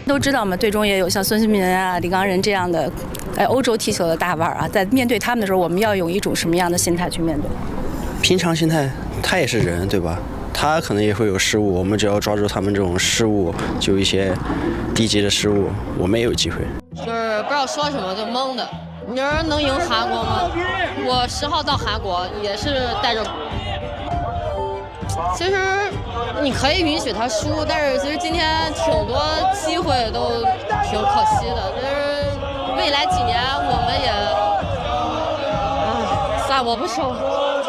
都知道嘛，队中也有像孙兴民啊、李刚仁这样的，欧洲踢球的大腕啊，在面对他们的时候，我们要用一种什么样的心态去面对？平常心态，他也是人，对吧？他可能也会有失误，我们只要抓住他们这种失误，就一些低级的失误，我们也有机会。就是不知道说什么就懵的。你说能赢韩国吗？我10号到韩国也是带着。其实你可以允许他输，但是其实今天挺多机会都挺可惜的。就是未来几年我们也，算我不说。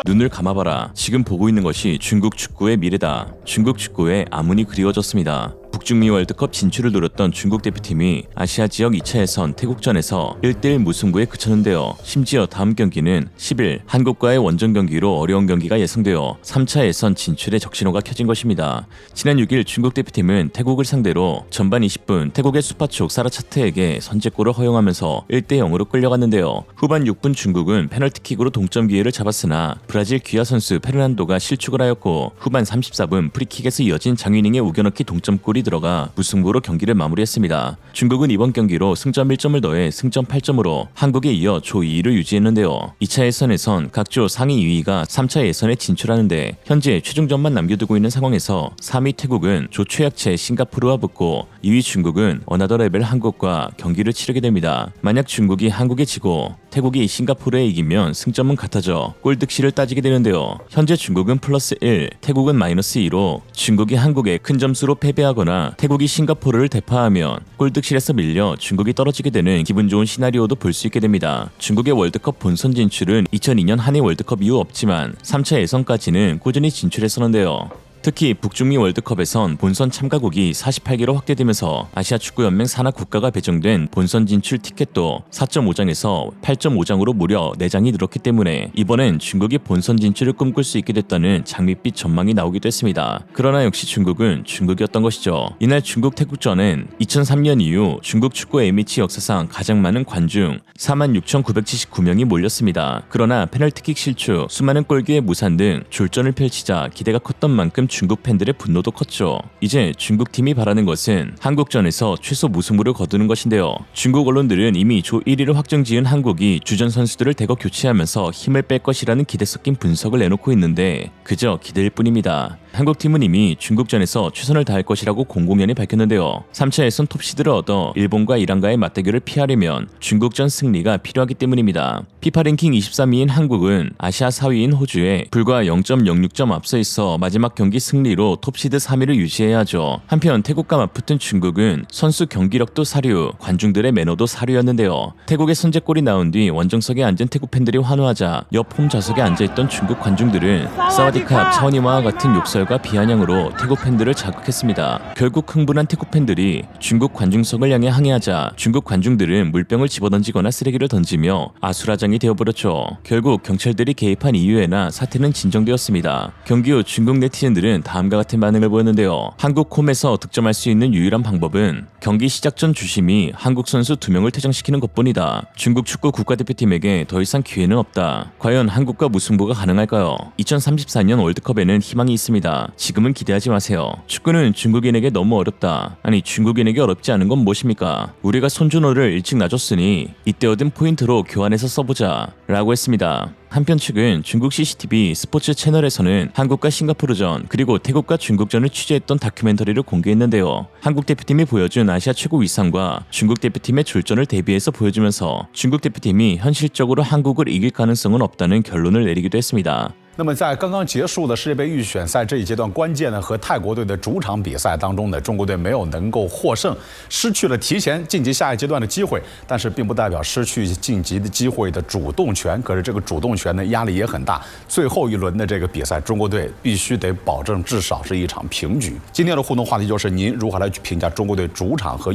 눈을 감아봐라. 지금 보고 있는 것이 중국 축구의 미래다. 중국 축구의 아문이 그리워졌습니다. 북중미 월드컵 진출을 노렸던 중국 대표팀이 아시아 지역 2차 예선 태국전에서 1대1 무승부에 그쳤는데요. 심지어 다음 경기는 10일 한국과의 원정 경기로 어려운 경기가 예상되어 3차 예선 진출의 적신호가 켜진 것입니다. 지난 6일 중국 대표팀은 태국을 상대로 전반 20분 태국의 수파촉 사라차트에게 선제골을 허용하면서 1대0으로 끌려갔는데요. 후반 6분 중국은 페널티킥으로 동점 기회를 잡았으나 브라질 귀화 선수 페르난도가 실축을 하였고 후반 34분 프리킥에서 이어진 장윤잉의 우겨넣기 동점골이 들어가 무승부로 경기를 마무리했습니다. 중국은 이번 경기로 승점 1점을 더해 승점 8점으로 한국에 이어 조 2위를 유지했는데요. 2차 예선에선 각 조 상위 2위가 3차 예선에 진출하는데 현재 최종전만 남겨두고 있는 상황에서 3위 태국은 조 최약체 싱가포르와 붙고 2위 중국은 어나더 레벨 한국과 경기를 치르게 됩니다. 만약 중국이 한국에 지고 태국이 싱가포르에 이기면 승점은 같아져 골득실을 따지게 되는데요. 현재 중국은 플러스 1, 태국은 마이너스 2로 중국이 한국에 큰 점수로 패배하거나 태국이 싱가포르를 대파하면 골득실에서 밀려 중국이 떨어지게 되는 기분 좋은 시나리오도 볼 수 있게 됩니다. 중국의 월드컵 본선 진출은 2002년 한해 월드컵 이후 없지만 3차 예선까지는 꾸준히 진출했었는데요. 특히 북중미 월드컵에선 본선 참가국이 48개로 확대되면서 아시아 축구연맹 산하 국가가 배정된 본선 진출 티켓도 4.5장에서 8.5장으로 무려 4장이 늘었기 때문에 이번엔 중국이 본선 진출을 꿈꿀 수 있게 됐다는 장밋빛 전망이 나오기도 했습니다. 그러나 역시 중국은 중국이었던 것이죠. 이날 중국 태국전은 2003년 이후 중국 축구 A매치 역사상 가장 많은 관중 46,979명이 몰렸습니다. 그러나 페널티킥 실축, 수많은 골기의 무산 등 졸전을 펼치자 기대가 컸던 만큼 중국 팬들의 분노도 컸죠. 이제 중국팀이 바라는 것은 한국전에서 최소 무승부를 거두는 것인데요. 중국 언론들은 이미 조 1위를 확정지은 한국이 주전 선수들을 대거 교체하면서 힘을 뺄 것이라는 기대 섞인 분석을 내놓고 있는데 그저 기대일 뿐입니다. 한국팀은 이미 중국전에서 최선을 다할 것이라고 공공연히 밝혔는데요. 3차 예선 톱시드를 얻어 일본과 이란과의 맞대결을 피하려면 중국전 승리가 필요하기 때문입니다. 피파 랭킹 23위인 한국은 아시아 4위인 호주에 불과 0.06점 앞서 있어 마지막 경기 승리로 톱시드 3위를 유지해야 하죠. 한편 태국과 맞붙은 중국은 선수 경기력도 사류, 관중들의 매너도 사류였는데요. 태국의 선제골이 나온 뒤 원정석에 앉은 태국 팬들이 환호하자 옆 홈 좌석에 앉아있던 중국 관중들은 사와디캅, 차오니마와 같은 욕설과 비아냥으로 태국 팬들을 자극했습니다. 결국 흥분한 태국 팬들이 중국 관중석을 향해 항의하자 중국 관중들은 물병을 집어던지거나 쓰레기를 던지며 아수라장이 되어버렸죠. 결국 경찰들이 개입한 이후에나 사태는 진정되었습니다. 경기 후 중국 네티즌들은 다음과 같은 반응을 보였는데요. 한국 홈에서 득점할 수 있는 유일한 방법은 경기 시작 전 주심이 한국 선수 2명을 퇴장시키는 것뿐이다. 중국 축구 국가대표팀에게 더 이상 기회는 없다. 과연 한국과 무승부가 가능할까요? 2034년 월드컵에는 희망이 있습니다. 지금은 기대하지 마세요. 축구는 중국인에게 너무 어렵다. 아니 중국인에게 어렵지 않은 건 무엇입니까? 우리가 손준호를 일찍 놔줬으니 이때 얻은 포인트로 교환해서 써보자 라고 했습니다. 한편 최근 중국 CCTV 스포츠 채널에서는 한국과 싱가포르전 그리고 태국과 중국전을 취재했던 다큐멘터리를 공개했는데요. 한국 대표팀이 보여준 아시아 최고 위상과 중국 대표팀의 졸전을 대비해서 보여주면서 중국 대표팀이 현실적으로 한국을 이길 가능성은 없다는 결론을 내리기도 했습니다. 那么在刚刚结束的世界杯预选赛这一阶段关键的和泰国队的主场比赛当中呢，中国队没有能够获胜，失去了提前晋级下一阶段的机会，但是并不代表失去晋级的机会的主动权。可是这个主动权呢，压力也很大。最后一轮的这个比赛，中国队必须得保证至少是一场平局。今天的互动话题就是您如何来评价中国队主场和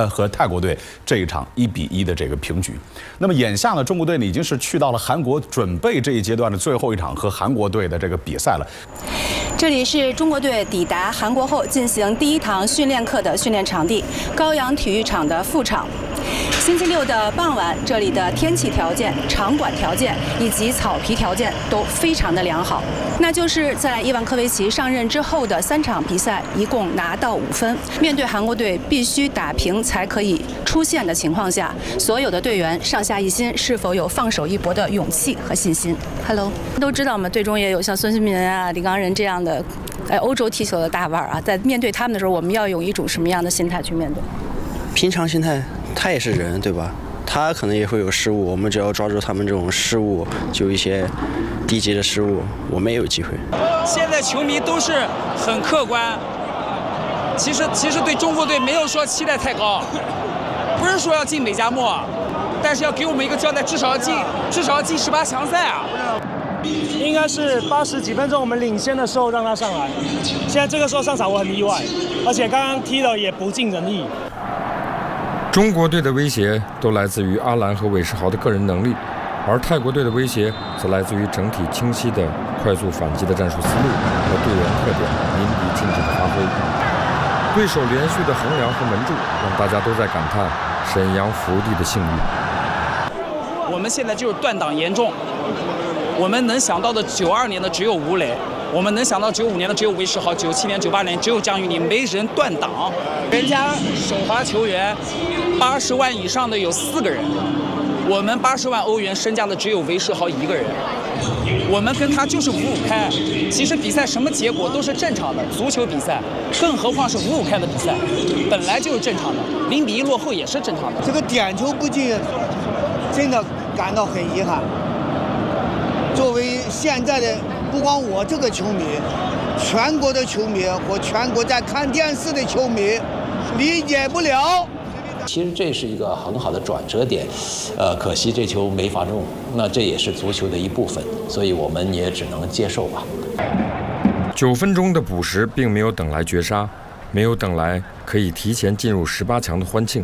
和泰国队这一场1-1的这个平局？那么眼下呢，中国队呢已经是去到了韩国，准备这一阶段的最后一场和韩国队的这个比赛了。这里是中国队抵达韩国后进行第一堂训练课的训练场地——高阳体育场的副场。星期六的傍晚，这里的天气条件、场馆条件以及草皮条件都非常的良好。那就是在伊万科维奇上任之后的3场比赛，一共拿到5分。面对韩国队必须打平才可以出线的情况下，所有的队员上下一心，是否有放手一搏的勇气和信心 ？Hello， 都知道嘛，队中也有像孙兴民啊、李刚仁这样的，欧洲踢球的大腕啊，在面对他们的时候，我们要用一种什么样的心态去面对？平常心态，他也是人，对吧？他可能也会有失误，我们只要抓住他们这种失误，就一些低级的失误，我们也有机会。现在球迷都是很客观，其实对中国队没有说期待太高，不是说要进美加墨，但是要给我们一个交代，至少要进18强赛啊。应该是80几分钟我们领先的时候让他上来，现在这个时候上场我很意外，而且刚刚踢的也不尽人意。中国队的威胁都来自于阿兰和韦世豪的个人能力，而泰国队的威胁则来自于整体清晰的快速反击的战术思路和队员特点淋漓尽致的发挥。对手连续的横梁和门柱让大家都在感叹沈阳福地的幸运。我们现在就是断档严重，我们能想到的92年的只有吴磊，我们能想到95年的只有韦世豪，97年、98年只有姜宇宁，没人断档。人家首发球员80万以上的有4个人，我们80万欧元身价的只有韦世豪1个人，我们跟他就是5-5开。其实比赛什么结果都是正常的，足球比赛，更何况是5-5开的比赛，本来就是正常的，0-1落后也是正常的。这个点球不进，真的感到很遗憾。作为现在的不光我这个球迷，全国的球迷和全国在看电视的球迷理解不了。其实这是一个很好的转折点，可惜这球没罚中，那这也是足球的一部分，所以我们也只能接受吧。9分钟的补时并没有等来绝杀，没有等来可以提前进入18强的欢庆，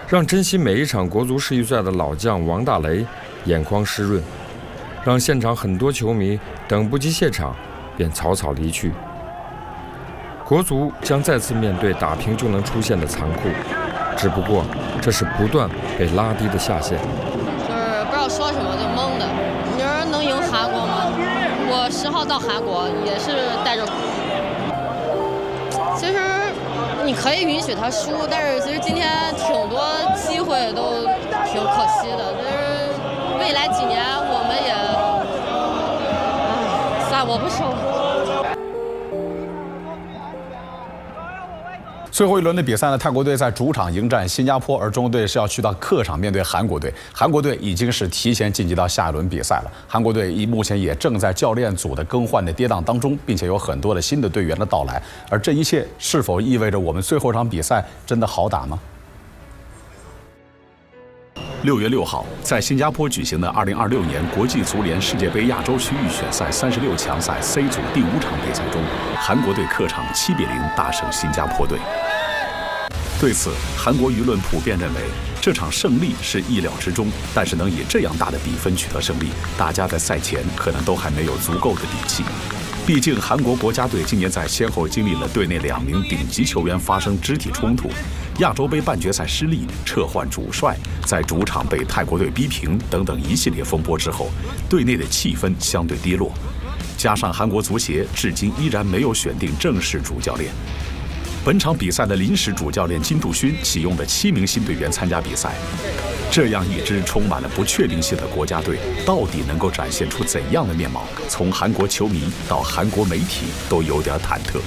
让珍惜每一场国足世预赛的老将王大雷眼眶湿润，让现场很多球迷等不及谢场便草草离去。国足将再次面对打平就能出线的残酷，只不过这是不断被拉低的下限。就是不知道说什么就懵的。你说能赢韩国吗？我10号到韩国也是带着。其实你可以允许他输，但是其实今天挺多机会都挺可惜的。就是未来几年我们也，算了，我不说了。最后一轮的比赛呢，泰国队在主场迎战新加坡，而中国队是要去到客场面对韩国队。韩国队已经是提前晋级到下一轮比赛了。韩国队目前也正在教练组的更换的跌宕当中，并且有很多的新的队员的到来。而这一切是否意味着我们最后一场比赛真的好打吗？6月6号，在新加坡举行的2026年国际足联世界杯亚洲区预选赛36强赛 C 组第5场比赛中，韩国队客场7-0大胜新加坡队。对此，韩国舆论普遍认为，这场胜利是意料之中，但是能以这样大的比分取得胜利，大家在赛前可能都还没有足够的底气。毕竟，韩国国家队今年在先后经历了队内2名顶级球员发生肢体冲突、亚洲杯半决赛失利、撤换主帅、在主场被泰国队逼平等等一系列风波之后，队内的气氛相对低落。加上韩国足协至今依然没有选定正式主教练。本场比赛的临时主教练金杜勋启用的7名新队员参加比赛，这样一支充满了不确定性的国家队，到底能够展现出怎样的面貌？从韩国球迷到韩国媒体都有点忐忑。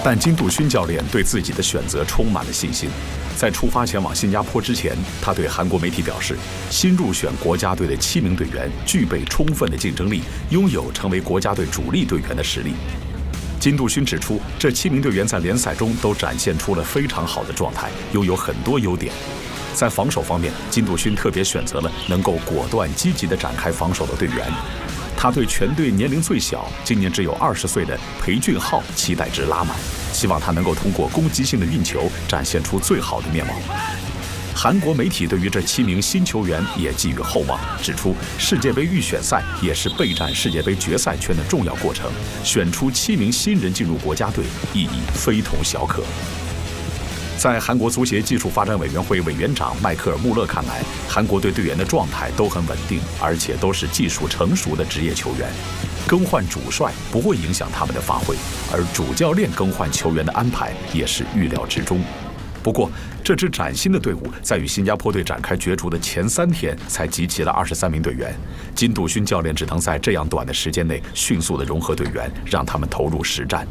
但金杜勋教练对自己的选择充满了信心。在出发前往新加坡之前，他对韩国媒体表示，新入选国家队的7名队员具备充分的竞争力，拥有成为国家队主力队员的实力。金杜勋指出，这7名队员在联赛中都展现出了非常好的状态，拥有很多优点。在防守方面，金杜勋特别选择了能够果断积极地展开防守的队员。他对全队年龄最小、今年只有20岁的裴俊昊期待值拉满，希望他能够通过攻击性的运球展现出最好的面貌。韩国媒体对于这7名新球员也寄予厚望，指出世界杯预选赛也是备战世界杯决赛圈的重要过程，选出7名新人进入国家队，意义非同小可。在韩国足协技术发展委员会委员长迈克尔·穆勒看来，韩国队队员的状态都很稳定，而且都是技术成熟的职业球员。更换主帅不会影响他们的发挥，而主教练更换球员的安排也是预料之中。不过，这支崭新的队伍在与新加坡队展开角逐的前3天才集齐了23名队员。金笃勋教练只能在这样短的时间内迅速地融合队员，让他们投入实战。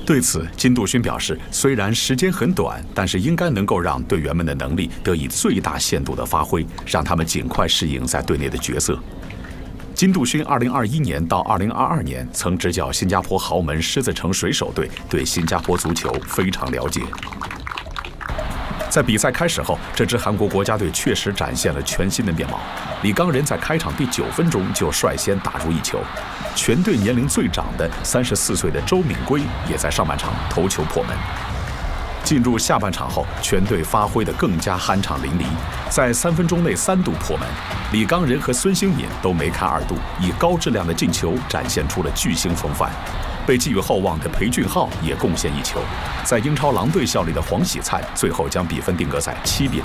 对此，金笃勋表示，虽然时间很短，但是应该能够让队员们的能力得以最大限度的发挥，让他们尽快适应在队内的角色。金笃勋2021年到2022年曾执教新加坡豪门狮子城水手队，对新加坡足球非常了解。在比赛开始后，这支韩国国家队确实展现了全新的面貌。李刚仁在开场第9分钟就率先打入1球，全队年龄最长的34岁的周敏圭也在上半场头球破门。进入下半场后，全队发挥得更加酣畅淋漓，在3分钟内3度破门。李刚仁和孙兴敏都梅开2度，以高质量的进球展现出了巨星风范。被寄予厚望的裴俊浩也贡献1球，在英超狼队效力的黄喜灿最后将比分定格在7比0。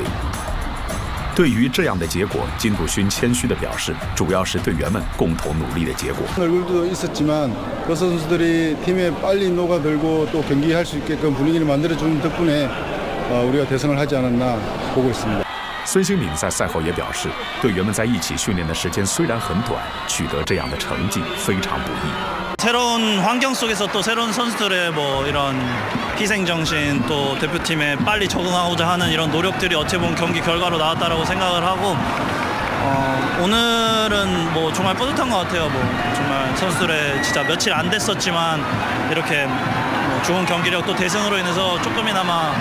对于这样的结果，金笃勋谦虚地表示，主要是队员们共同努力的结果。얼굴도 있었지만 그 선수들이 팀에 빨리 녹아들고 또 경기할 수 있게끔 분위기를 만들어주는 덕분에 우리가 대승을 하지 않았나 보고 있습니다. 孙兴敏在赛后也表示，队员们在一起训练的时间虽然很短，取得这样的成绩非常不易。 새로운 환경 속에서 또 새로운 선수들의 뭐 이런 희생 정신 또 대표팀에 빨리 적응하고자 하는 이런 노력들이 어찌 보면 경기 결과로 나왔다라고 생각을 하고 오늘은 뭐 정말 뿌듯한 것 같아요. 뭐 정말 선수들의 진짜 며칠 안 됐었지만 이렇게 뭐 좋은 경기력 또 대승으로 인해서 조금이나마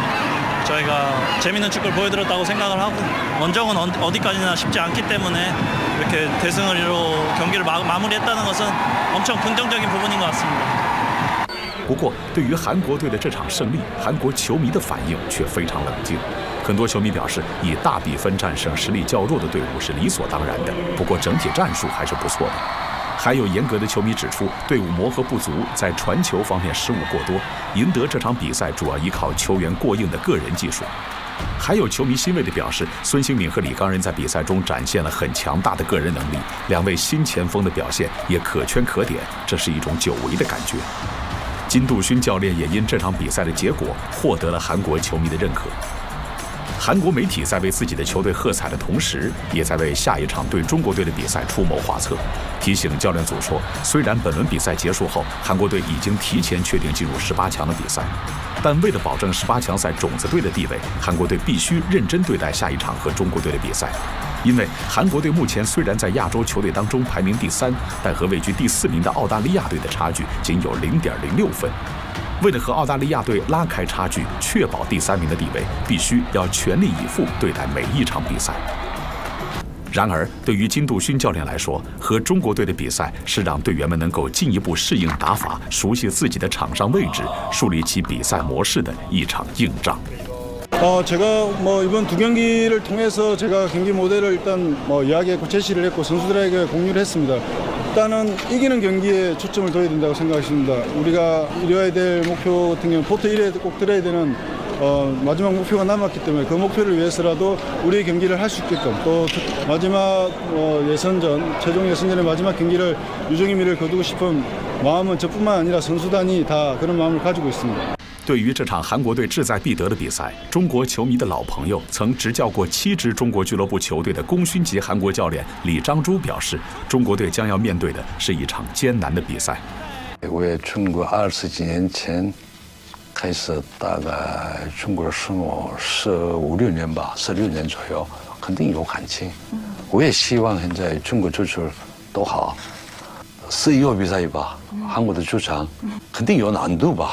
저희가 재밌는 축구를 보여드렸다고 생각을 하고 원정은 어디까지나 쉽지 않기 때문에 이렇게 대승으로 경기를 마무리했다는 것은 엄청 긍정적인 부분인 것 같습니다. 不过，对于韩国队的这场胜利，韩国球迷的反应却非常冷静。很多球迷表示，以大比分战胜实力较弱的队伍是理所当然的。不过，整体战术还是不错的。还有严格的球迷指出，队伍磨合不足，在传球方面失误过多，赢得这场比赛主要依靠球员过硬的个人技术。还有球迷欣慰地表示，孙兴敏和李刚仁在比赛中展现了很强大的个人能力，两位新前锋的表现也可圈可点，这是一种久违的感觉。金笃勋教练也因这场比赛的结果获得了韩国球迷的认可。韩国媒体在为自己的球队喝彩的同时，也在为下一场对中国队的比赛出谋划策。提醒教练组说，虽然本轮比赛结束后，韩国队已经提前确定进入18强的比赛，但为了保证18强赛种子队的地位，韩国队必须认真对待下一场和中国队的比赛。因为韩国队目前虽然在亚洲球队当中排名第3，但和位居第4名的澳大利亚队的差距仅有0.06分。为了和澳大利亚队拉开差距，确保第3名的地位，必须要全力以赴对待每一场比赛。然而，对于金笃勋教练来说，和中国队的比赛是让队员们能够进一步适应打法，熟悉自己的场上位置，树立起比赛模式的一场硬仗。 제가 뭐 이번 2경기를 통해서 제가 경기 모델을 일단 뭐 이야기했고 제시를 했고 선수들에게 공유를 했습니다. 일단은 이기는 경기에 초점을 둬야 된다고 생각했습니다. 우리가 이뤄야 될 목표 같은 경우 포트 1에 꼭 들어야 되는 마지막 목표가 남았기 때문에 그 목표를 위해서라도 우리의 경기를 할 수 있게끔 또 마지막 예선전 최종 예선전의 마지막 경기를 유종의미를 거두고 싶은 마음은 저뿐만 아니라 선수단이 다 그런 마음을 가지고 있습니다. 对于这场韩国队志在必得的比赛，中国球迷的老朋友、曾执教过7支中国俱乐部球队的功勋级韩国教练李章洙表示，中国队将要面对的是一场艰难的比赛。我中国20几年前开始，大概中国生活15、16年吧，16年左右，肯定有感情。我也希望现在中国足球都好，12比赛吧，韩国的主场肯定有难度吧。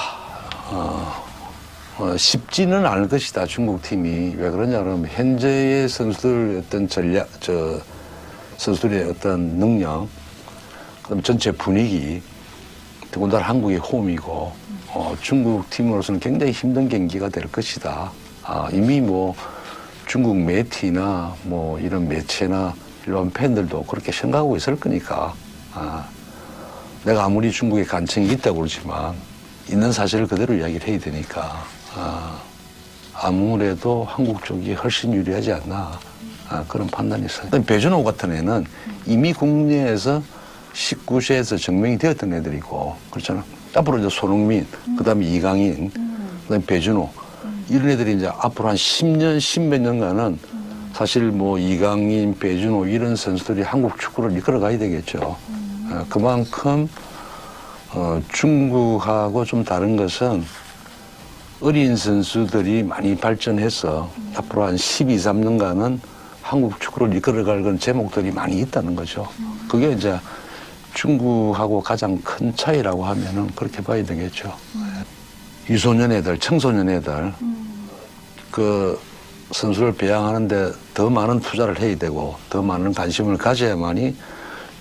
쉽지는 않을 것이다. 중국 팀이 왜 그러냐 그러면 현재의 선수들 어떤 전략, 선수들의 어떤 능력, 그다음 전체 분위기, 더군다나 한국의 홈이고 중국 팀으로서는 굉장히 힘든 경기가 될 것이다. 이미 뭐 중국媒体나 뭐 이런 매체나 일반 팬들도 그렇게 생각하고 있을 거니까 내가 아무리 중국에 간청이 있다고 그러지만. 있는 사실을 그대로 이야기를 해야 되니까 아무래도 한국 쪽이 훨씬 유리하지 않나 그런 판단이 있어요. 배준호 같은 애는 이미 국내에서 19세에서 증명이 되었던 애들이고 그렇잖아. 앞으로 이제 손흥민, 그다음에 이강인, 그다음에 배준호 이런 애들이 이제 앞으로 한 10년, 10몇 년간은 사실 뭐 이강인, 배준호 이런 선수들이 한국 축구를 이끌어가야 되겠죠. 그만큼 중국하고 좀 다른 것은 어린 선수들이 많이 발전해서 앞으로 한 12, 13년간은 한국 축구를 이끌어갈 그런 제목들이 많이 있다는 거죠. 그게 이제 중국하고 가장 큰 차이라고 하면은 그렇게 봐야 되겠죠. 유소년 애들, 청소년 애들 그 선수를 배양하는데 더 많은 투자를 해야 되고 더 많은 관심을 가져야만이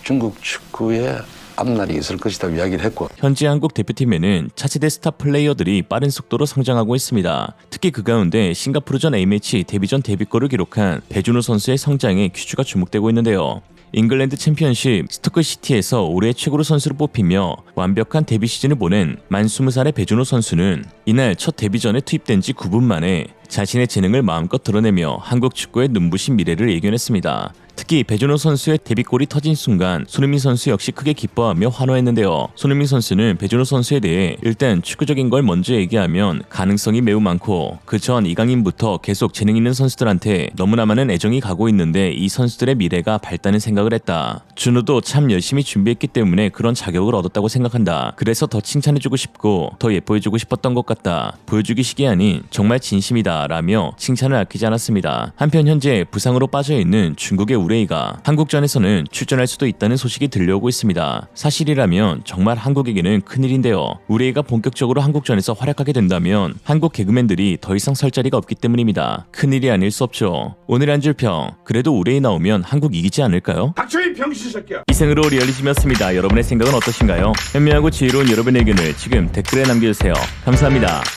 중국 축구에 앞날이 있을 것이다 이야기를 했고 현재 한국 대표팀에는 차세대 스타 플레이어들이 빠른 속도로 성장하고 있습니다. 특히 그 가운데 싱가포르전 A매치 데뷔전 데뷔골을 기록한 배준호 선수의 성장에 퀴즈가 주목되고 있는데요. 잉글랜드 챔피언십 스토크시티에서 올해 최고로 선수로 뽑히며 완벽한 데뷔 시즌을 보낸 만 20살의 배준호 선수는 이날 첫 데뷔전에 투입된 지 9분 만에 자신의 재능을 마음껏 드러내며 한국 축구의 눈부신 미래를 예견했습니다. 특히 배준호 선수의 데뷔골이 터진 순간 손흥민 선수 역시 크게 기뻐하며 환호했는데요. 손흥민 선수는 배준호 선수에 대해 일단 축구적인 걸 먼저 얘기하면 가능성이 매우 많고 그 전 이강인부터 계속 재능 있는 선수들한테 너무나 많은 애정이 가고 있는데 이 선수들의 미래가 밝다는 생각을 했다. 준호도 참 열심히 준비했기 때문에 그런 자격을 얻었다고 생각한다. 그래서 더 칭찬해주고 싶고 더 예뻐해주고 싶었던 것 같다. 보여주기식이 아닌 정말 진심이다 라며 칭찬을 아끼지 않았습니다. 한편 현재 부상으로 빠져있는 중국의 우레이가 한국전에서는 출전할 수도 있다는 소식이 들려오고 있습니다. 사실이라면 정말 한국에게는 큰일인데요. 우레이가 본격적으로 한국전에서 활약하게 된다면 한국 개그맨들이 더 이상 설 자리가 없기 때문입니다. 큰일이 아닐 수 없죠. 오늘의 한 줄 평, 그래도 우레이 나오면 한국 이기지 않을까요? 닥쳐이 병신 새끼야. 이생으로 리얼리즘이었습니다. 여러분의 생각은 어떠신가요? 현명하고 지혜로운 여러분의 의견을 지금 댓글에 남겨주세요. 감사합니다.